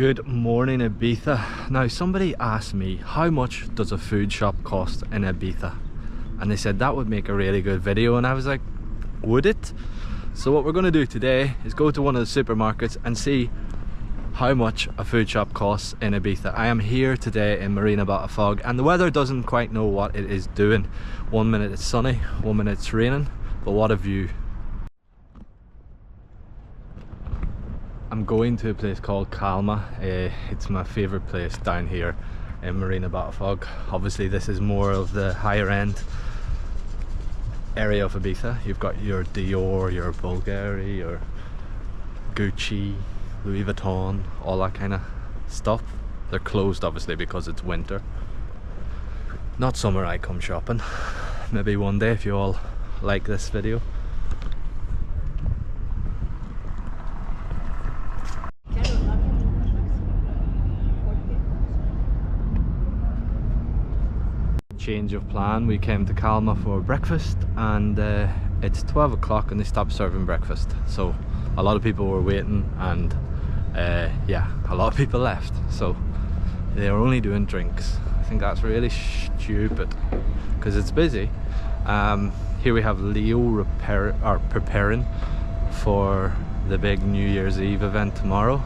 Good morning, Ibiza. Now, somebody asked me how much does a food shop cost in Ibiza, and they said that would make a really good video, and I was like, would it? So what we're going to do today is go to one of the supermarkets and see how much a food shop costs in Ibiza. I am here today in Marina Botafoch, and the weather doesn't quite know what it is doing. 1 minute it's sunny, 1 minute it's raining, but what a view. I'm going to a place called Calma. It's my favourite place down here in Marina Botafoch. Obviously this is more of the higher end area of Ibiza. You've got your Dior, your Bulgari, your Gucci, Louis Vuitton, all that kind of stuff. They're closed obviously because it's winter. Not summer I come shopping. Maybe one day if you all like this video. Change of plan. We came to Calma for breakfast, and it's 12 o'clock and they stopped serving breakfast, so a lot of people were waiting, and yeah, a lot of people left, so they were only doing drinks. I think that's really stupid because it's busy. Here we have Leo preparing for the big New Year's Eve event tomorrow.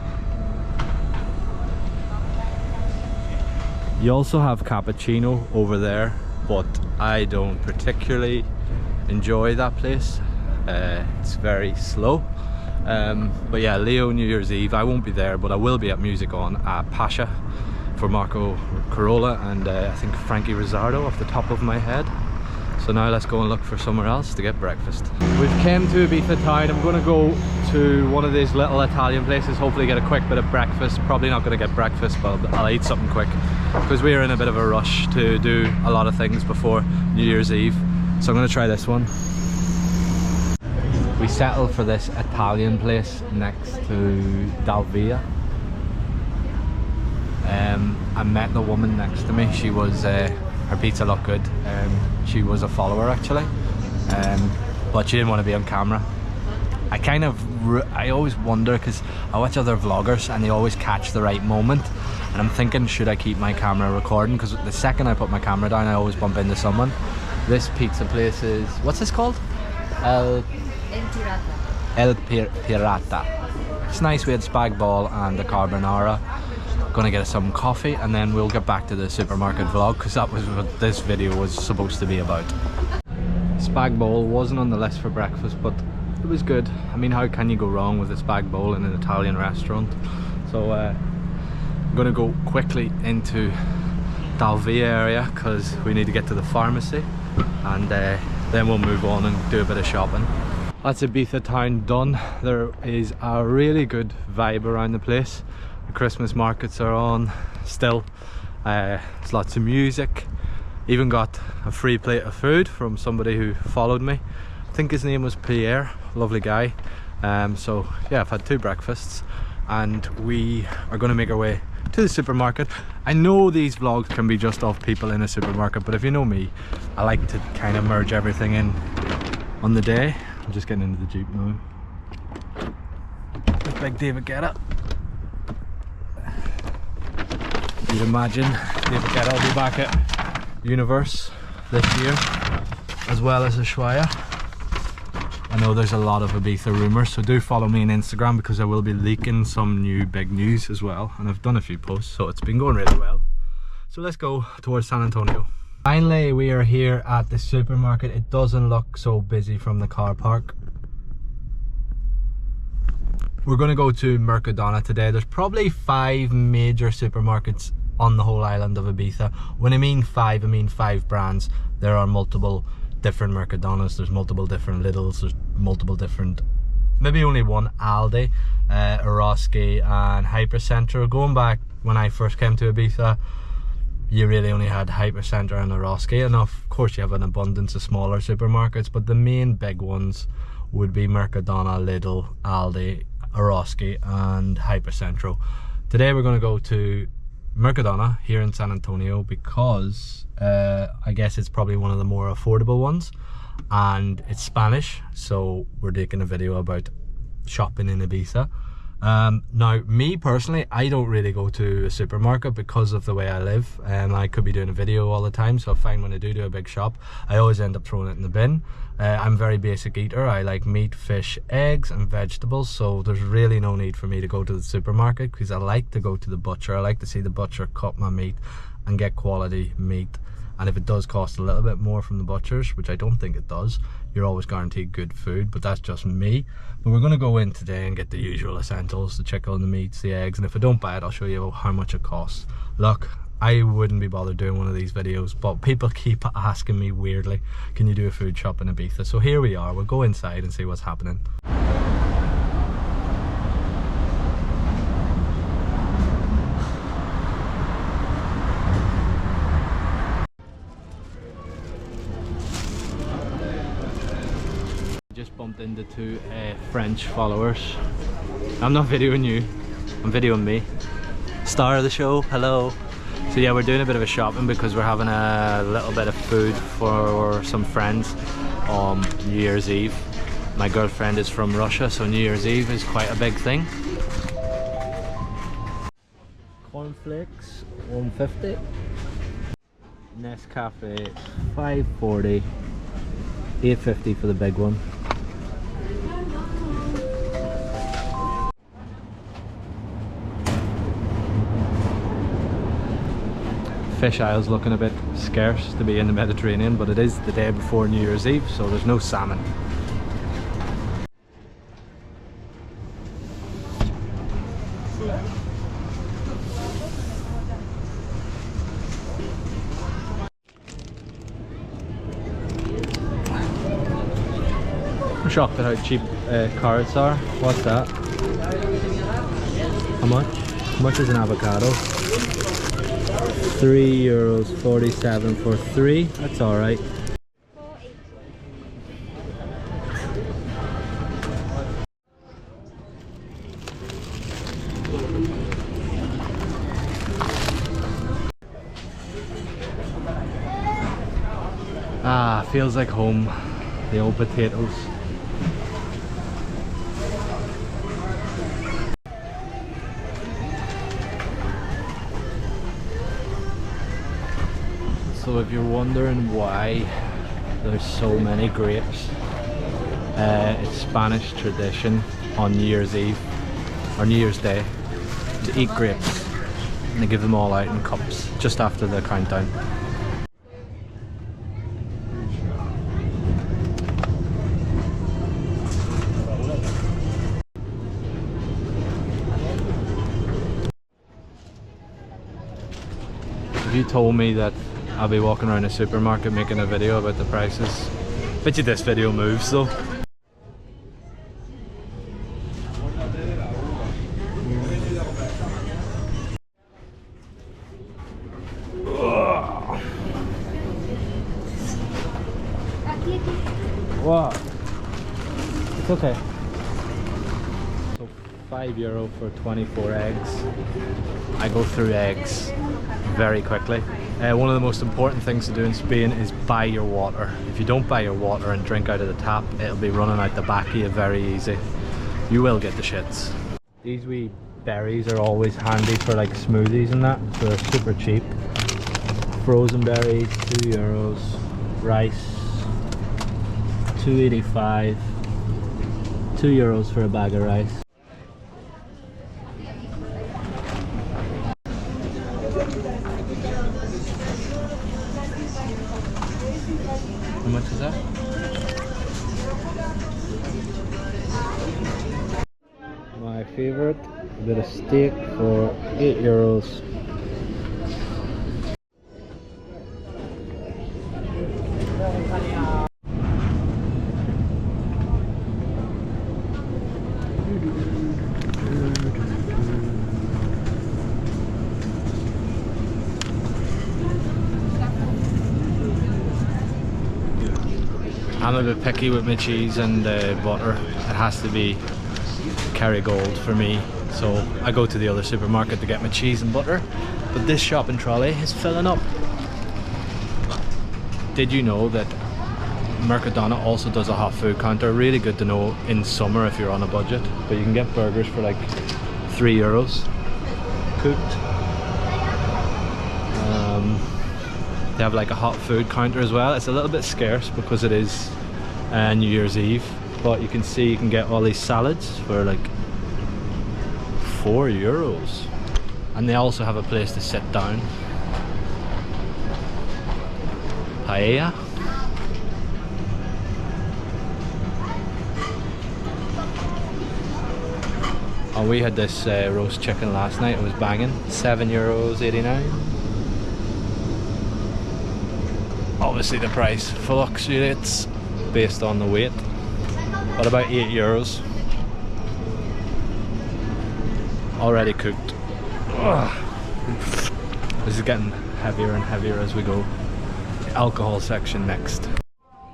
You also have cappuccino over there, but I don't particularly enjoy that place. It's very slow. But yeah, Leo New Year's Eve, I won't be there, but I will be at Music On at Pasha for Marco Carola and I think Frankie Rizzardo off the top of my head. So now let's go and look for somewhere else to get breakfast. We've came to Ibiza Town. I'm going to go to one of these little Italian places, hopefully get a quick bit of breakfast. Probably not going to get breakfast, but I'll eat something quick because we are in a bit of a rush to do a lot of things before New Year's Eve. So I'm going to try this one. We settled for this Italian place next to Dalvia. I met the woman next to me. She was her pizza looked good. She was a follower actually, but she didn't want to be on camera. I always wonder, because I watch other vloggers and they always catch the right moment, and I'm thinking, should I keep my camera recording? Because the second I put my camera down I always bump into someone. This pizza place is, what's this called? El Pirata. It's nice. We had spag bol and a carbonara. Gonna get us some coffee and then we'll get back to the supermarket vlog, because that was what this video was supposed to be about. Spag bowl wasn't on the list for breakfast, but it was good. I mean, how can you go wrong with a spag bowl in an Italian restaurant? So I'm gonna go quickly into Dalvia area because we need to get to the pharmacy, and then we'll move on and do a bit of shopping. That's Ibiza Town done. There is a really good vibe around the place. The Christmas markets are on still. There's lots of music. Even got a free plate of food from somebody who followed me. I think his name was Pierre, lovely guy. So yeah, I've had 2 breakfasts and we are going to make our way to the supermarket. I know these vlogs can be just of people in a supermarket, but if you know me, I like to kind of merge everything in on the day. I'm just getting into the Jeep now. With Big David Guetta. You'd imagine David Guetta will be back at Universe this year, as well as Ushuaia. I know there's a lot of Ibiza rumours, so do follow me on Instagram because I will be leaking some new big news as well, and I've done a few posts, so it's been going really well. So let's go towards San Antonio. Finally, we are here at the supermarket. It doesn't look so busy from the car park. We're going to go to Mercadona today. There's probably 5 major supermarkets on the whole island of Ibiza. When I mean 5, I mean 5 brands. There are multiple different Mercadonas, there's multiple different Lidls, there's multiple different, maybe only one Aldi, Eroski and Hypercentre. Going back when I first came to Ibiza, you really only had Hypercentre and Eroski, and of course you have an abundance of smaller supermarkets, but the main big ones would be Mercadona, Lidl, Aldi, Eroski and Hypercentre. Today we're going to go to Mercadona here in San Antonio because I guess it's probably one of the more affordable ones, and it's Spanish, so we're taking a video about shopping in Ibiza. Now, me personally, I don't really go to a supermarket because of the way I live. I could be doing a video all the time, so I find when I do a big shop, I always end up throwing it in the bin. I'm a very basic eater. I like meat, fish, eggs and vegetables, so there's really no need for me to go to the supermarket, because I like to go to the butcher. I like to see the butcher cut my meat and get quality meat. And if it does cost a little bit more from the butchers, which I don't think it does, you're always guaranteed good food, but that's just me. But we're going to go in today and get the usual essentials, the chicken, the meats, the eggs, and if I don't buy it, I'll show you how much it costs. Look, I wouldn't be bothered doing one of these videos, but people keep asking me weirdly, can you do a food shop in Ibiza? So here we are, we'll go inside and see what's happening. Just bumped into two French followers. I'm not videoing you, I'm videoing me. Star of the show, hello. So yeah, we're doing a bit of a shopping because we're having a little bit of food for some friends on New Year's Eve. My girlfriend is from Russia, so New Year's Eve is quite a big thing. Cornflakes, 150. Nescafe, 540. 850 for the big one. Fish aisle's looking a bit scarce to be in the Mediterranean, but it is the day before New Year's Eve, so there's no salmon. I'm shocked at how cheap carrots are. What's that? How much? How much is an avocado? €3.47 for 3. That's alright. Ah, feels like home. The old potatoes. So if you're wondering why there's so many grapes, it's Spanish tradition on New Year's Eve or New Year's Day to eat grapes, and they give them all out in cups just after the countdown. If you told me that I'll be walking around a supermarket making a video about the prices, bet you this video moves though. Wow, it's okay. So €5 for 24 eggs. I go through eggs very quickly. One of the most important things to do in Spain is buy your water. If you don't buy your water and drink out of the tap, it'll be running out the back of you very easy. You will get the shits. These wee berries are always handy for like smoothies and that, so they're super cheap. Frozen berries, €2. Rice, $2.85. €2 for a bag of rice. How much is that? My favorite, a bit of steak for €8. I'm a bit picky with my cheese and butter. It has to be Kerrygold for me, so I go to the other supermarket to get my cheese and butter, but this shopping trolley is filling up. Did you know that Mercadona also does a hot food counter. Really good to know in summer if you're on a budget. But you can get burgers for like €3 cooked. They have like a hot food counter as well. It's a little bit scarce because it is New Year's Eve, but you can see you can get all these salads for like €4. And they also have a place to sit down. Paella. Oh, we had this roast chicken last night. It was banging. €7.89. Obviously the price fluctuates based on the weight, but about €8. Already cooked. Ugh. This is getting heavier and heavier as we go. Alcohol section next.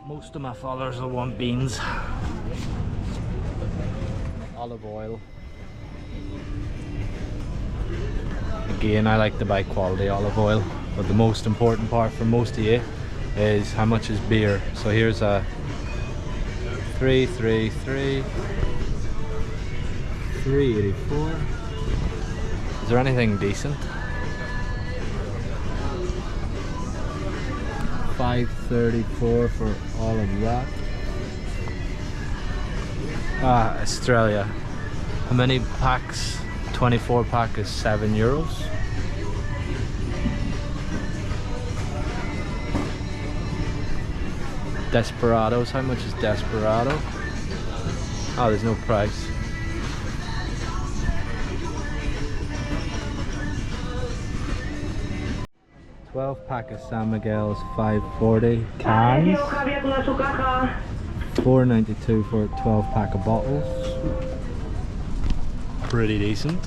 Most of my followers will want beans. Olive oil. Again, I like to buy quality olive oil, but the most important part for most of you is how much is beer. So here's a 333, 384. Is there anything decent? 534 for all of that. Ah, Australia. How many packs? 24 pack is €7. Desperados, how much is Desperado? Oh, there's no price. Pack of San Miguel's 540 cans. $4.92 for a 12 pack of bottles. Pretty decent.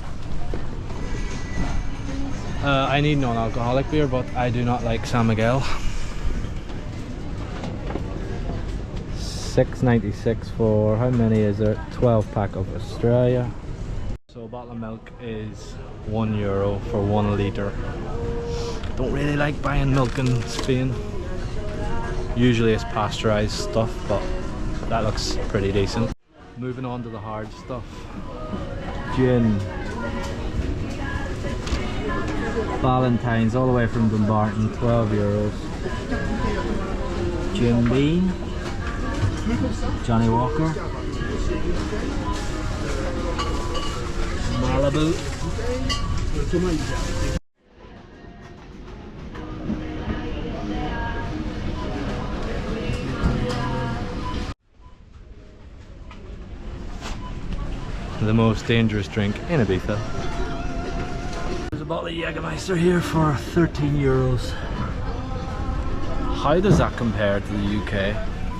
I need non-alcoholic beer, but I do not like San Miguel. $6.96 for, how many is there? 12 pack of Australia. So a bottle of milk is €1 for 1 litre. Don't really like buying milk in Spain. Usually it's pasteurized stuff, but that looks pretty decent. Moving on to the hard stuff. Gin. Valentine's all the way from Dumbarton, €12. Jim Beam. Johnny Walker. Malibu. The most dangerous drink in Ibiza. There's a bottle of Jägermeister here for €13. How does that compare to the UK?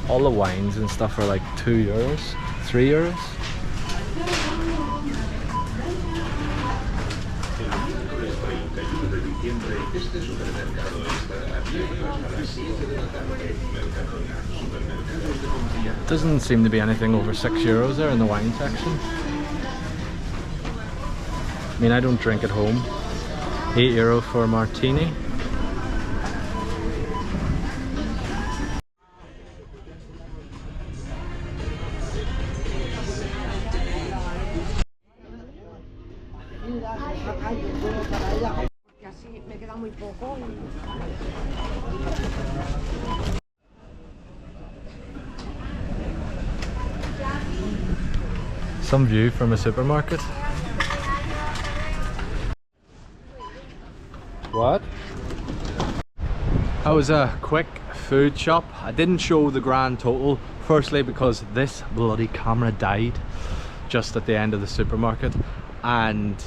All the wines and stuff are like €2, €3. Doesn't seem to be anything over €6 there in the wine section. I mean, I don't drink at home. €8 for a martini. Some view from a supermarket. What? That was a quick food shop. I didn't show the grand total, firstly because this bloody camera died just at the end of the supermarket, and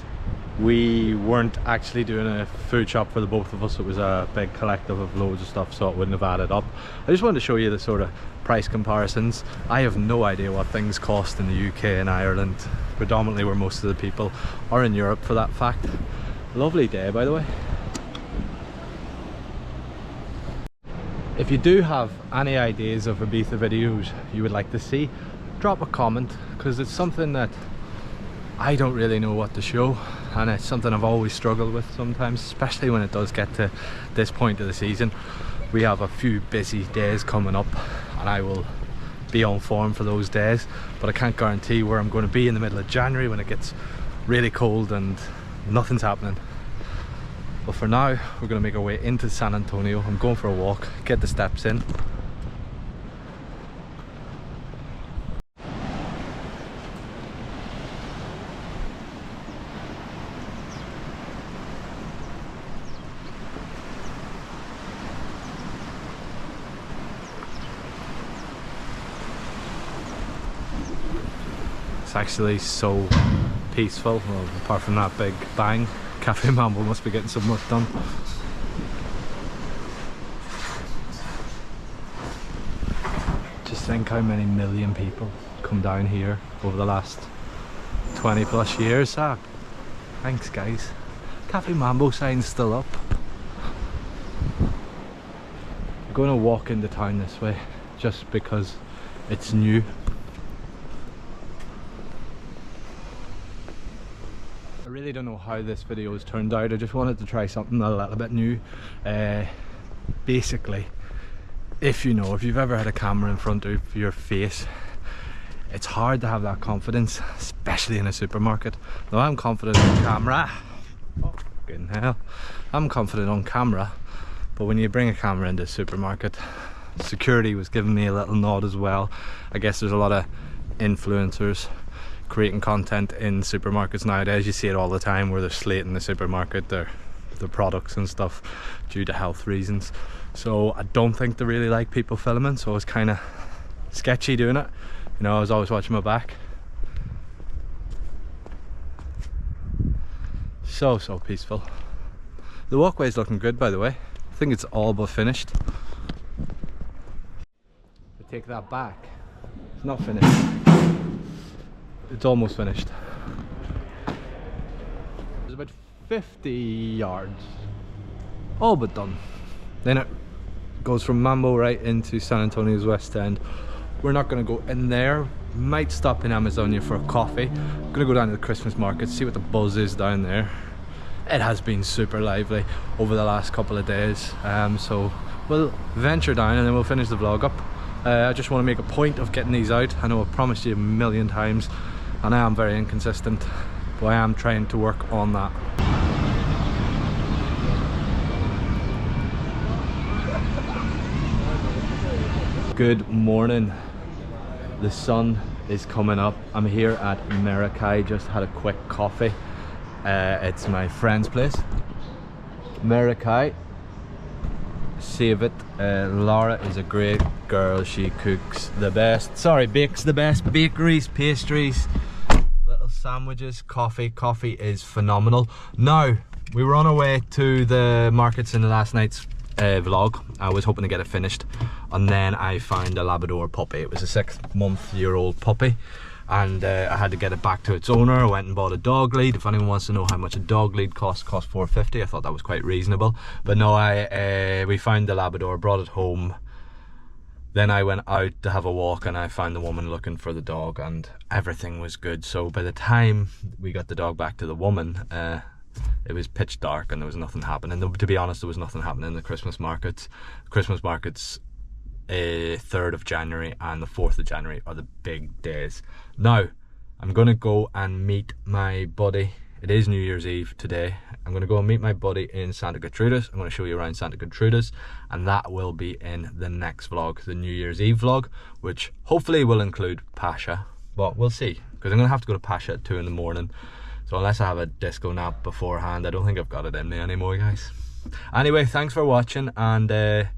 we weren't actually doing a food shop for the both of us. It was a big collective of loads of stuff, so it wouldn't have added up. I just wanted to show you the sort of price comparisons. I have no idea what things cost in the UK and Ireland, predominantly where most of the people are, in Europe for that fact. Lovely day, by the way. If you do have any ideas of Ibiza videos you would like to see, drop a comment, because it's something that I don't really know what to show, and it's something I've always struggled with sometimes, especially when it does get to this point of the season. We have a few busy days coming up and I will be on form for those days, but I can't guarantee where I'm going to be in the middle of January when it gets really cold and nothing's happening. But for now, we're going to make our way into San Antonio. I'm going for a walk, get the steps in. It's actually so peaceful, well, apart from that big bang. Cafe Mambo must be getting some work done. Just think how many million people come down here over the last 20 plus years. Ah, thanks guys. Cafe Mambo sign's still up. I'm going to walk into town this way just because it's new. I really don't know how this video has turned out. I just wanted to try something a little bit new. Basically, if you've ever had a camera in front of your face, it's hard to have that confidence, especially in a supermarket. Now I'm confident on camera. Oh, fucking hell. I'm confident on camera, but when you bring a camera into a supermarket, security was giving me a little nod as well. I guess there's a lot of influencers creating content in supermarkets nowadays. You see it all the time where they're slating the supermarket, their products and stuff due to health reasons. So I don't think they really like people filming, so it's kind of sketchy doing it. I was always watching my back. So peaceful. The walkway's looking good, by the way. I think it's all but finished. I take that back. It's not finished. It's almost finished. There's about 50 yards, all but done. Then it goes from Mambo right into San Antonio's West End. We're not going to go in there. Might stop in Amazonia for a coffee. I'm going to go down to the Christmas market, see what the buzz is down there. It has been super lively over the last couple of days. So we'll venture down and then we'll finish the vlog up. I just want to make a point of getting these out. I know I've promised you a million times, and I am very inconsistent, but I am trying to work on that. Good morning. The sun is coming up. I'm here at Mercadona, just had a quick coffee. It's my friend's place, Mercadona. Save it. Laura is a great girl. She cooks the best, bakes the best bakeries, pastries, little sandwiches, coffee. Coffee is phenomenal. Now, we were on our way to the markets in the last night's vlog. I was hoping to get it finished, and then I found a Labrador puppy. It was a 6-month-old puppy, and I had to get it back to its owner. I went and bought a dog lead. If anyone wants to know how much a dog lead cost $4.50. I thought that was quite reasonable. But no, we found the Labrador, brought it home. Then I went out to have a walk and I found the woman looking for the dog, and everything was good. So by the time we got the dog back to the woman, it was pitch dark and there was nothing happening. To be honest, there was nothing happening in the Christmas markets. Christmas markets, 3rd of January and the 4th of January are the big days. Now, I'm going to go and meet my buddy. It is New Year's Eve today. I'm going to go and meet my buddy in Santa Gertrudis. I'm going to show you around Santa Gertrudis, and that will be in the next vlog, the New Year's Eve vlog, which hopefully will include Pasha, but we'll see, because I'm going to have to go to Pasha at 2 in the morning. So unless I have a disco nap beforehand, I don't think I've got it in me anymore, guys. Anyway, thanks for watching, and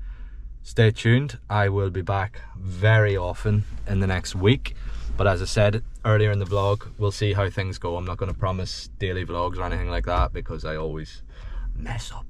stay tuned. I will be back very often in the next week. But as I said earlier in the vlog, we'll see how things go. I'm not going to promise daily vlogs or anything like that because I always mess up.